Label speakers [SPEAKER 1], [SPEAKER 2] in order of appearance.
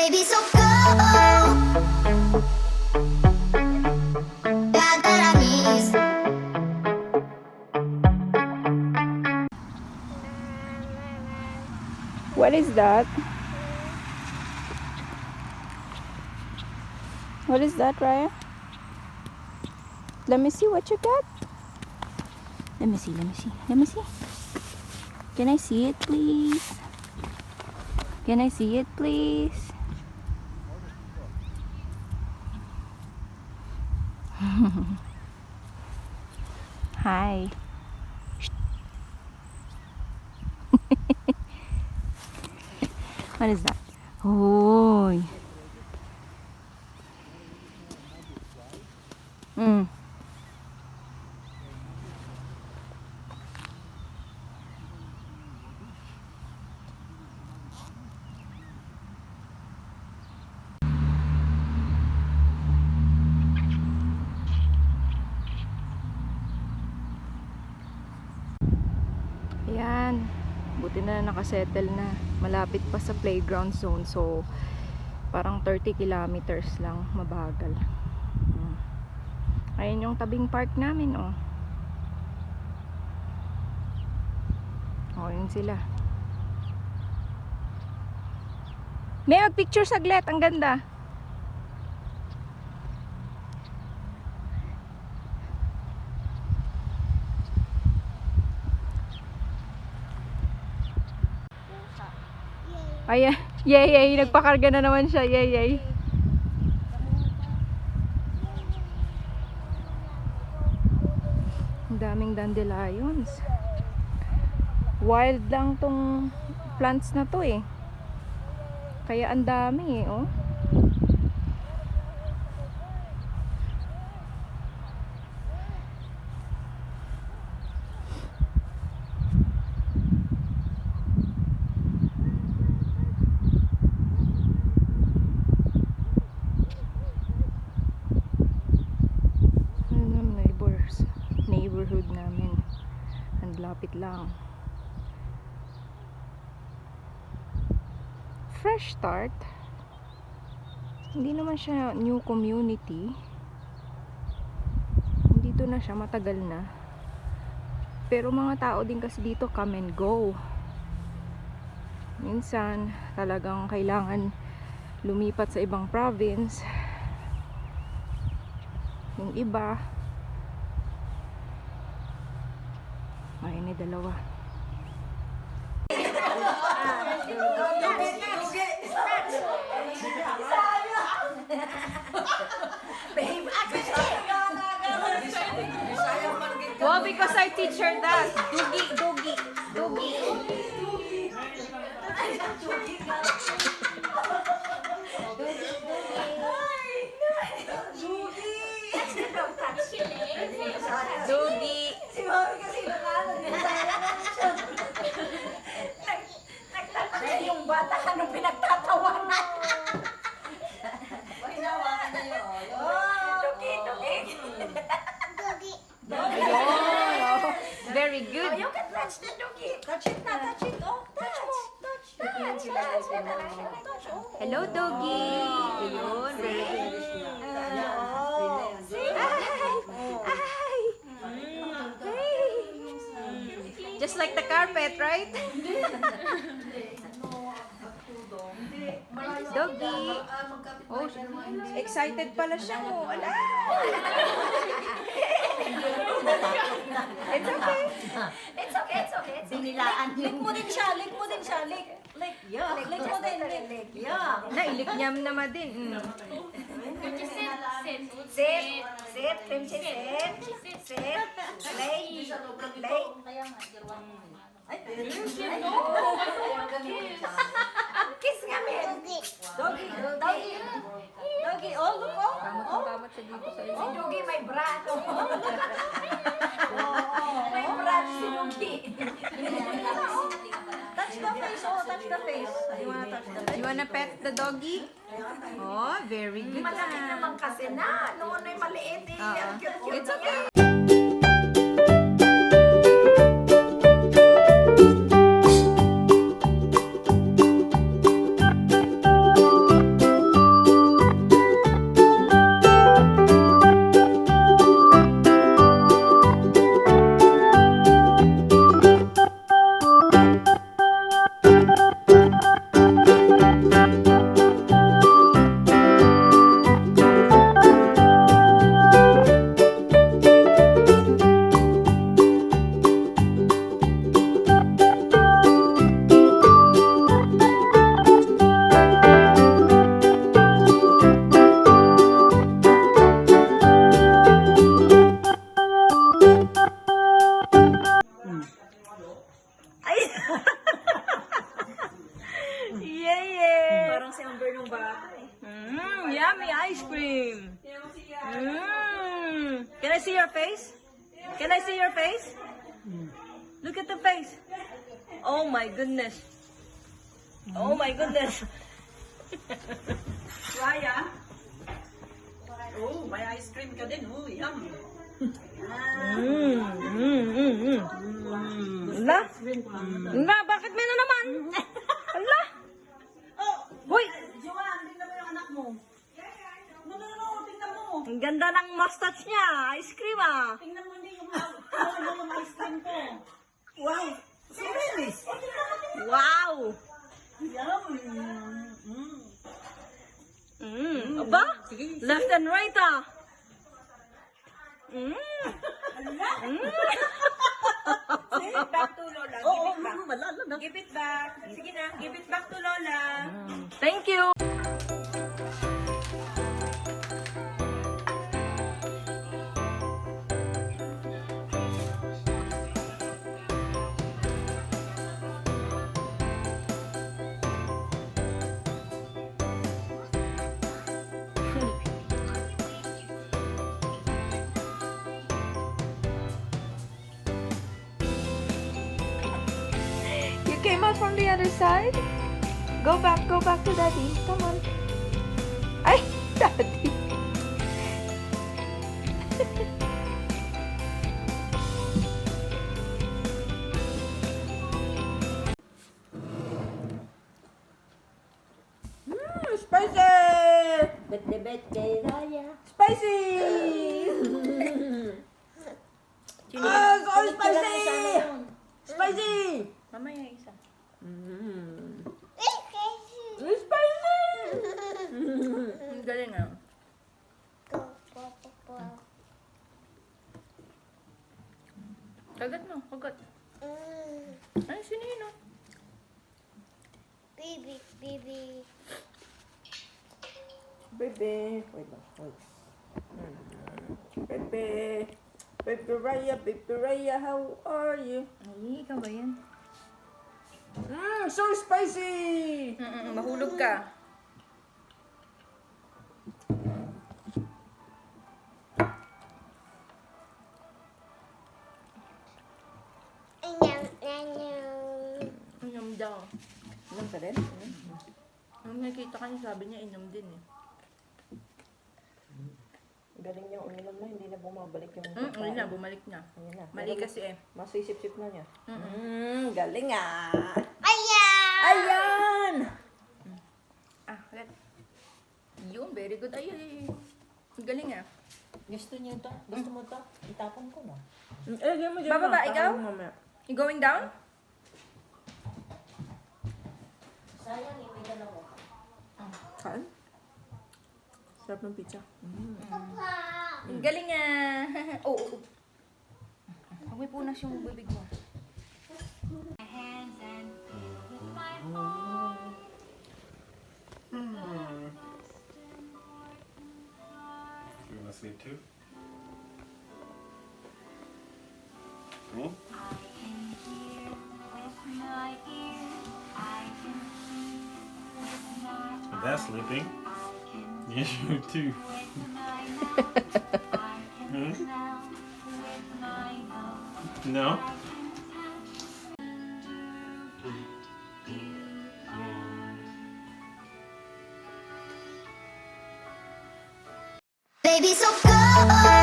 [SPEAKER 1] Baby, so go. Gagaramis.
[SPEAKER 2] What is that? What is that, Raya? Let me see what you got. Let me see. Can I see it, please? Can I see it, please? Hi. What is that? Oh. Mm. Ayan. Buti na nakasettle na. Malapit pa sa playground zone. So, parang 30 kilometers lang. Mabagal. Ayan yung tabing park namin, oh. Oh, yun sila. May mag-picture saglit. Ang ganda. Ayan. Yay. Nagpakarga na naman siya. Yay. Ang daming dandelions. Wild lang tong plants na to eh. Kaya ang dami eh, oh. Neighborhood namin. Ang lapit lang. Fresh start. Hindi naman siya new community. Dito na siya, matagal na. Pero mga tao din kasi dito come and go. Minsan talagang kailangan lumipat sa ibang province. Yung iba ay, ini dalawa. Well, because I teach her that. Dugi. Dugi. Si Mami kasi yung bata ka nung pinagtatawanan. Hinawakan na yun. Dugi. Very good. You can touch the dugi. Touch it. Oh, touch. Hello, doggy. Ayun, very good. Just like the carpet, right? Doggy. Oh, excited pala siya. Oh, ala. It's okay. Sinilaan yun. Lick mo din siya. Lick. Yeah. Lick mo din. Yeah. Nailik niya naman din. Sit. Princess, sit. Lay. Kiss nga, men. Doggy. Oh, look, oh. Kamot siya dito sa iyo. Si Doggy may brat. May brat si Doggy. Touch the face. You wanna pet the doggy? Oh, very good. Malaki naman kasi na. Noon ay maliit eh. It's okay.
[SPEAKER 1] number ng bata eh.
[SPEAKER 3] Yummy ice cream. Can I see your face? Can I see your face? Look at the face. Oh my goodness. Oh my goodness.
[SPEAKER 1] Raya? Oh, may ice cream ka din. Oh, yum.
[SPEAKER 3] Ala? Ala, bakit may na naman? Ala? Hoy!
[SPEAKER 1] Joanne, tingnan mo yung anak mo. No, tingnan mo.
[SPEAKER 3] Ang ganda ng mustache niya. Ice cream ah.
[SPEAKER 1] Tingnan mo hindi yung ice cream ko. Wow. So really?
[SPEAKER 3] Wow!
[SPEAKER 1] Yum.
[SPEAKER 3] Aba? Left and right ah.
[SPEAKER 2] Give it back to Lola.
[SPEAKER 1] Oo,
[SPEAKER 2] Give it back.
[SPEAKER 1] malala na.
[SPEAKER 2] Give it back. Sige na, give it back to Lola.
[SPEAKER 3] Thank you.
[SPEAKER 2] You came out from the other side? Go back to daddy. Come on. Ay, daddy. Spicy! Spicy! Ah, so spicy! Spicy!
[SPEAKER 3] Mamaya isa.
[SPEAKER 2] Spicy!
[SPEAKER 3] Ang galing ah. Kagat mo, kagat. Ay, sinino?
[SPEAKER 4] Baby.
[SPEAKER 2] Baby, wait lang, wait. Baby, Baby Raya, how are you?
[SPEAKER 3] Ay, ikaw ba yan?
[SPEAKER 2] So spicy!
[SPEAKER 3] Mahulog ka. Inom daw.
[SPEAKER 2] Inom ka rin?
[SPEAKER 3] Nung nakita ka niya, sabi niya inom din eh.
[SPEAKER 2] Galing niyang uminom na, hindi na bumabalik yung
[SPEAKER 3] Ayun na, bumalik na.
[SPEAKER 2] Ayun na.
[SPEAKER 3] Mali kasi eh.
[SPEAKER 2] Masisip-sip na niya. Galing ah!
[SPEAKER 4] Ayan!
[SPEAKER 2] Ayan!
[SPEAKER 3] Ah, let. Yun, very good. Ay. Ang galing ah.
[SPEAKER 1] Gusto niyo to? Gusto mo to? Itapon ko na.
[SPEAKER 2] Diyan mo, diyan
[SPEAKER 3] Bababa,
[SPEAKER 2] mo.
[SPEAKER 3] ikaw?
[SPEAKER 2] Parang mamaya.
[SPEAKER 3] You going down?
[SPEAKER 1] Sayang, may dalawa.
[SPEAKER 2] Kaan? Sarap ng pizza.
[SPEAKER 3] Ang galing ah. Oo. Huwag may punas yung bibig mo.
[SPEAKER 5] You want to sleep too? Hmm? That's sleeping. Yes, you too. Hmm? No?
[SPEAKER 4] Baby, so good.